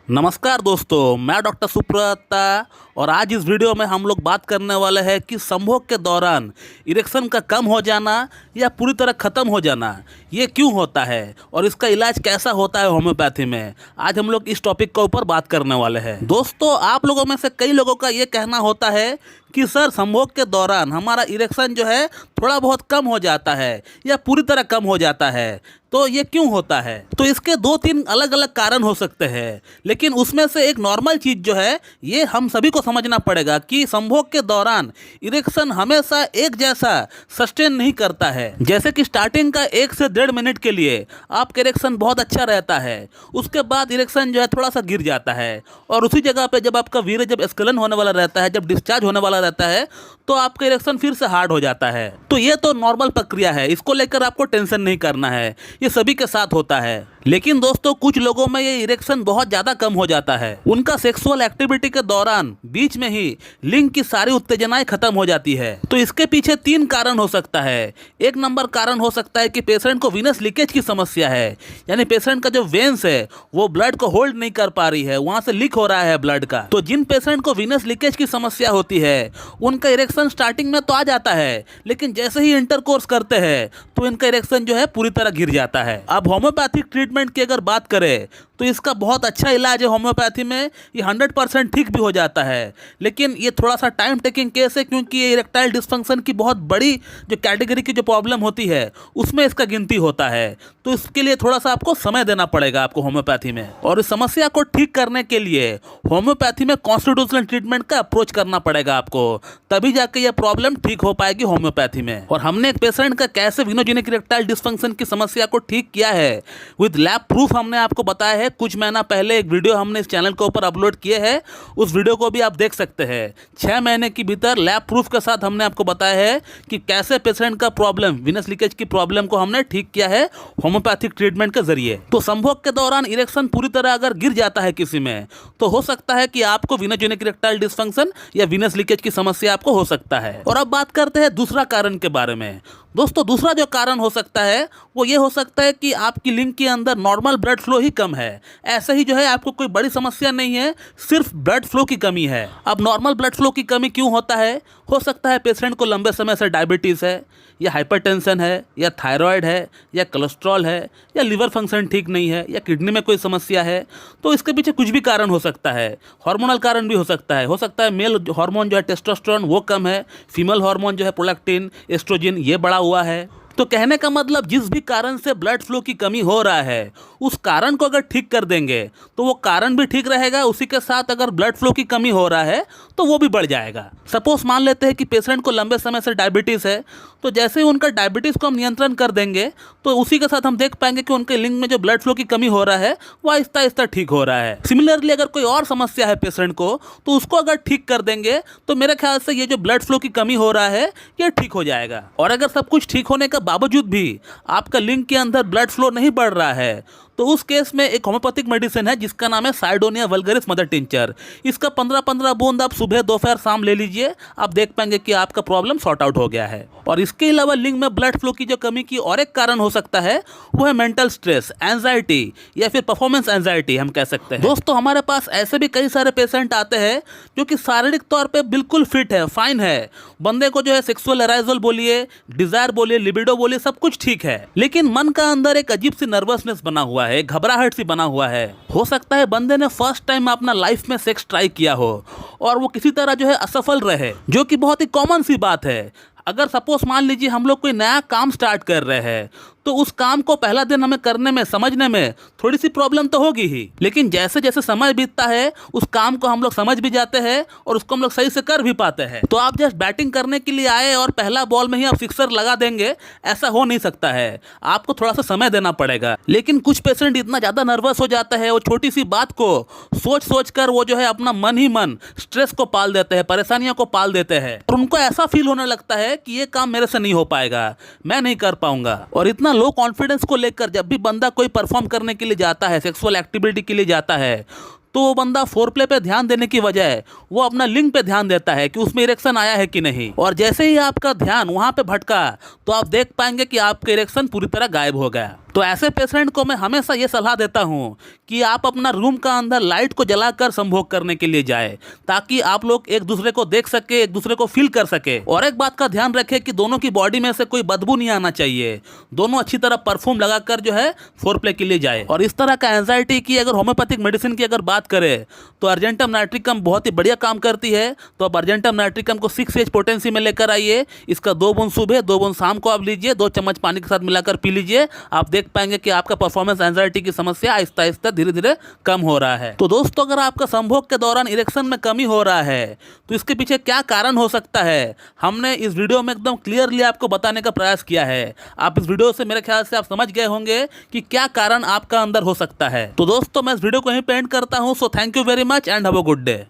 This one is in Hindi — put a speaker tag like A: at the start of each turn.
A: नमस्कार दोस्तों, मैं डॉक्टर सुप्रता और आज इस वीडियो में हम लोग बात करने वाले हैं कि संभोग के दौरान इरेक्शन का कम हो जाना या पूरी तरह ख़त्म हो जाना ये क्यों होता है और इसका इलाज कैसा होता है होम्योपैथी में। आज हम लोग इस टॉपिक के ऊपर बात करने वाले हैं। दोस्तों, आप लोगों में से कई लोगों का ये कहना होता है कि सर संभोग के दौरान हमारा इरेक्शन जो है थोड़ा बहुत कम हो जाता है या पूरी तरह कम हो जाता है, तो ये क्यों होता है। तो इसके दो तीन अलग अलग कारण हो सकते हैं, लेकिन उसमें से एक नॉर्मल चीज़ जो है ये हम सभी को समझना पड़ेगा कि संभोग के दौरान इरेक्शन हमेशा एक जैसा सस्टेन नहीं करता है। जैसे कि स्टार्टिंग का 1 से 1.5 मिनट के लिए आपका इरेक्शन बहुत अच्छा रहता है, उसके बाद इरेक्शन जो है थोड़ा सा गिर जाता है और उसी जगह पे जब आपका वीर्य जब स्खलन होने वाला रहता है, जब डिस्चार्ज होने वाला रहता है, तो आपका इरेक्शन फिर से हार्ड हो जाता है। तो ये तो नॉर्मल प्रक्रिया है, इसको लेकर आपको टेंशन नहीं करना है, ये सभी के साथ होता है। लेकिन दोस्तों, कुछ लोगों में ये इरेक्शन बहुत ज़्यादा कम हो जाता है। उनका सेक्सुअल एक्टिविटी के दौरान बीच में ही लिंग की सारी उत्तेजनाएं खत्म हो जाती है। तो इसके पीछे 3 कारण हो सकता है। एक नंबर कारण हो सकता है कि पेशेंट को वीनस लीकेज की समस्या है, यानी पेशेंट का जो वेन्स है वो ब्लड को होल्ड नहीं कर पा रही है, वहाँ से लीक हो रहा है ब्लड का। तो जिन पेशेंट को वीनस लीकेज की समस्या होती है उनका इरेक्शन स्टार्टिंग में तो आ जाता है, लेकिन जैसे ही इंटरकोर्स करते हैं तो इनका इरेक्शन जो है पूरी तरह गिर जाता है। अब होम्योपैथिक ट्रीटमेंट की अगर बात करें तो इसका बहुत अच्छा इलाज है होम्योपैथी में, ये 100% ठीक भी हो जाता है। लेकिन ये थोड़ा सा टाइम टेकिंग केस है, क्योंकि ये इरेक्टाइल डिस्फंक्शन की बहुत बड़ी जो कैटेगरी की जो प्रॉब्लम होती है उसमें इसका गिनती होता है। तो इसके लिए थोड़ा सा आपको समय देना पड़ेगा आपको होम्योपैथी में, और इस समस्या को ठीक करने के लिए होम्योपैथी में कॉन्स्टिट्यूशनल ट्रीटमेंट का अप्रोच करना पड़ेगा आपको, तभी जाके ये प्रॉब्लम ठीक हो पाएगी होम्योपैथी में। और हमने एक पेशेंट का कैसे विनोजेनिक इरेक्टाइल डिस्फंक्शन की समस्या को ठीक किया है विद लैब प्रूफ हमने आपको बताया है। कुछ महीना पहले एक वीडियो हमने इस चैनल के ऊपर अपलोड किए हैं, उस वीडियो को भी आप देख सकते हैं। 6 महीने के भीतर लैब प्रूफ के साथ हमने आपको बताया है कि कैसे पेशेंट का प्रॉब्लम, विनस लीकेज की प्रॉब्लम को हमने ठीक किया है होम्योपैथिक ट्रीटमेंट के जरिए। तो संभोग के दौरान इरेक्शन पूरी तरह अगर गिर जाता है किसी में, तो हो सकता है कि आपको विनोजेनिक इरेक्टाइल डिस्फंक्शन या विनस लीकेज की समस्या आपको हो सकता है। और अब बात करते हैं दूसरा कारण के बारे में। दोस्तों, दूसरा जो कारण हो सकता है वो ये हो सकता है कि आपकी लिंग के अंदर नॉर्मल ब्लड फ्लो ही कम है। ऐसे ही जो है आपको कोई बड़ी समस्या नहीं है, सिर्फ ब्लड फ्लो की कमी है। अब नॉर्मल ब्लड फ्लो की कमी क्यों होता है? हो सकता है पेशेंट को लंबे समय से डायबिटीज़ है, या हाइपरटेंशन है, या थायराइड है, या कोलेस्ट्रॉल है, या लिवर फंक्शन ठीक नहीं है, या किडनी में कोई समस्या है। तो इसके पीछे कुछ भी कारण हो सकता है। हार्मोनल कारण भी हो सकता है मेल हार्मोन जो है टेस्टोस्टेरोन वो कम है, फीमेल हार्मोन जो है प्रोलैक्टिन, एस्ट्रोजन ये बढ़ा हुआ है। तो कहने का मतलब, जिस भी कारण से ब्लड फ्लो की कमी हो रहा है उस कारण को अगर ठीक कर देंगे तो वो कारण भी ठीक रहेगा, उसी के साथ अगर ब्लड फ्लो की कमी हो रहा है तो वो भी बढ़ जाएगा। सपोज मान लेते हैं कि पेशेंट को लंबे समय से डायबिटीज़ है, तो जैसे ही उनका डायबिटीज़ को हम नियंत्रण कर देंगे तो उसी के साथ हम देख पाएंगे कि उनके लिंग में जो ब्लड फ्लो की कमी हो रहा है वो आहिस्ता आहिस्ता ठीक हो रहा है। सिमिलरली अगर कोई और समस्या है पेशेंट को, तो उसको अगर ठीक कर देंगे तो मेरे ख्याल से ये जो ब्लड फ्लो की कमी हो रहा है ये ठीक हो जाएगा। और अगर सब कुछ ठीक होने के बावजूद भी आपका लिंग के अंदर ब्लड फ्लो नहीं बढ़ रहा है, तो उस केस में एक होम्योपैथिक मेडिसिन है जिसका नाम है साइडोनिया वल्गरिस मदर टिंचर। इसका 15-15 बूंद आप सुबह दोपहर शाम ले लीजिए, आप देख पाएंगे कि आपका प्रॉब्लम सॉर्ट आउट हो गया है। और इसके अलावा लिंग में ब्लड फ्लो की जो कमी की और एक कारण हो सकता है वो है मेंटल स्ट्रेस, एंजाइटी, या फिर परफॉर्मेंस एंजाइटी हम कह सकते हैं। दोस्तों, हमारे पास ऐसे भी कई सारे पेशेंट आते हैं जो कि शारीरिक तौर पर बिल्कुल फिट है, फाइन है, बंदे को जो है सेक्सुअल अराइजल बोलिए, डिजायर बोलिए, लिबिडो बोलिए, सब कुछ ठीक है, लेकिन मन का अंदर एक अजीब सी नर्वसनेस बना हुआ है, घबराहट सी बना हुआ है। हो सकता है बंदे ने फर्स्ट टाइम अपना लाइफ में सेक्स ट्राई किया हो और वो किसी तरह जो है असफल रहे, जो कि बहुत ही कॉमन सी बात है। अगर सपोज मान लीजिए हम लोग कोई नया काम स्टार्ट कर रहे हैं, तो उस काम को पहला दिन हमें करने में, समझने में थोड़ी सी प्रॉब्लम तो होगी ही, लेकिन जैसे जैसे समय बीतता है उस काम को हम लोग समझ भी जाते हैं और उसको हम लोग सही से कर भी पाते हैं। तो आप जस्ट बैटिंग करने के लिए आए और पहला बॉल में ही आप सिक्सर लगा देंगे, ऐसा हो नहीं सकता है, आपको थोड़ा सा समय देना पड़ेगा। लेकिन कुछ पेशेंट इतना ज़्यादा नर्वस हो जाता है, वो छोटी सी बात को सोच सोच कर वो जो है अपना मन ही मन स्ट्रेस को पाल देते हैं, परेशानियों को पाल देते हैं, और उनको ऐसा फील होने लगता है कि ये काम मेरे से नहीं हो पाएगा, मैं नहीं कर पाऊंगा। और इतना लो कॉन्फिडेंस को लेकर जब भी बंदा कोई परफॉर्म करने के लिए जाता है, सेक्सुअल एक्टिविटी के लिए जाता है, तो वो बंदा फोरप्ले पे ध्यान देने की बजाय वो अपना लिंग पे ध्यान देता है कि उसमें इरेक्शन आया है कि नहीं। और जैसे ही आपका ध्यान वहां पे भटका तो आप देख पाएंगे कि आपका इरेक्शन पूरी तरह गायब हो गया। तो ऐसे पेशेंट को मैं हमेशा ये सलाह देता हूँ कि आप अपना रूम का अंदर लाइट को जलाकर संभोग करने के लिए जाए, ताकि आप लोग एक दूसरे को देख सके, एक दूसरे को फील कर सके। और एक बात का ध्यान रखें कि दोनों की बॉडी में से कोई बदबू नहीं आना चाहिए। दोनों अच्छी तरह परफ्यूम लगाकर जो है फोरप्ले के लिए जाए। और इस तरह का एंजाइटी की अगर होम्योपैथिक मेडिसिन की अगर बात करें तो अर्जेंटम नाइट्रिकम बहुत ही बढ़िया काम करती है। तो आप अर्जेंटम नाइट्रिकम को 6H पोटेंसी में लेकर आइए। इसका 2 बूंद सुबह 2 बूंद शाम को आप लीजिए, 2 चम्मच पानी के साथ मिलाकर पी लीजिए। आप देख पाएंगे कि आपका परफॉर्मेंस एंजाइटी की समस्या आहिस्ता आहिस्ता धीरे धीरे कम हो रहा है। तो दोस्तों, अगर आपका संभोग के दौरान इरेक्शन में कमी हो रहा है तो इसके पीछे क्या कारण हो सकता है, हमने इस वीडियो में एकदम क्लियरली आपको बताने का प्रयास किया है। आप इस वीडियो से मेरे ख्याल से आप समझ गए होंगे कि क्या कारण आपका अंदर हो सकता है। तो दोस्तों, मैं इस वीडियो को यहीं पे एंड करता हूं। So thank you very much and have a good day.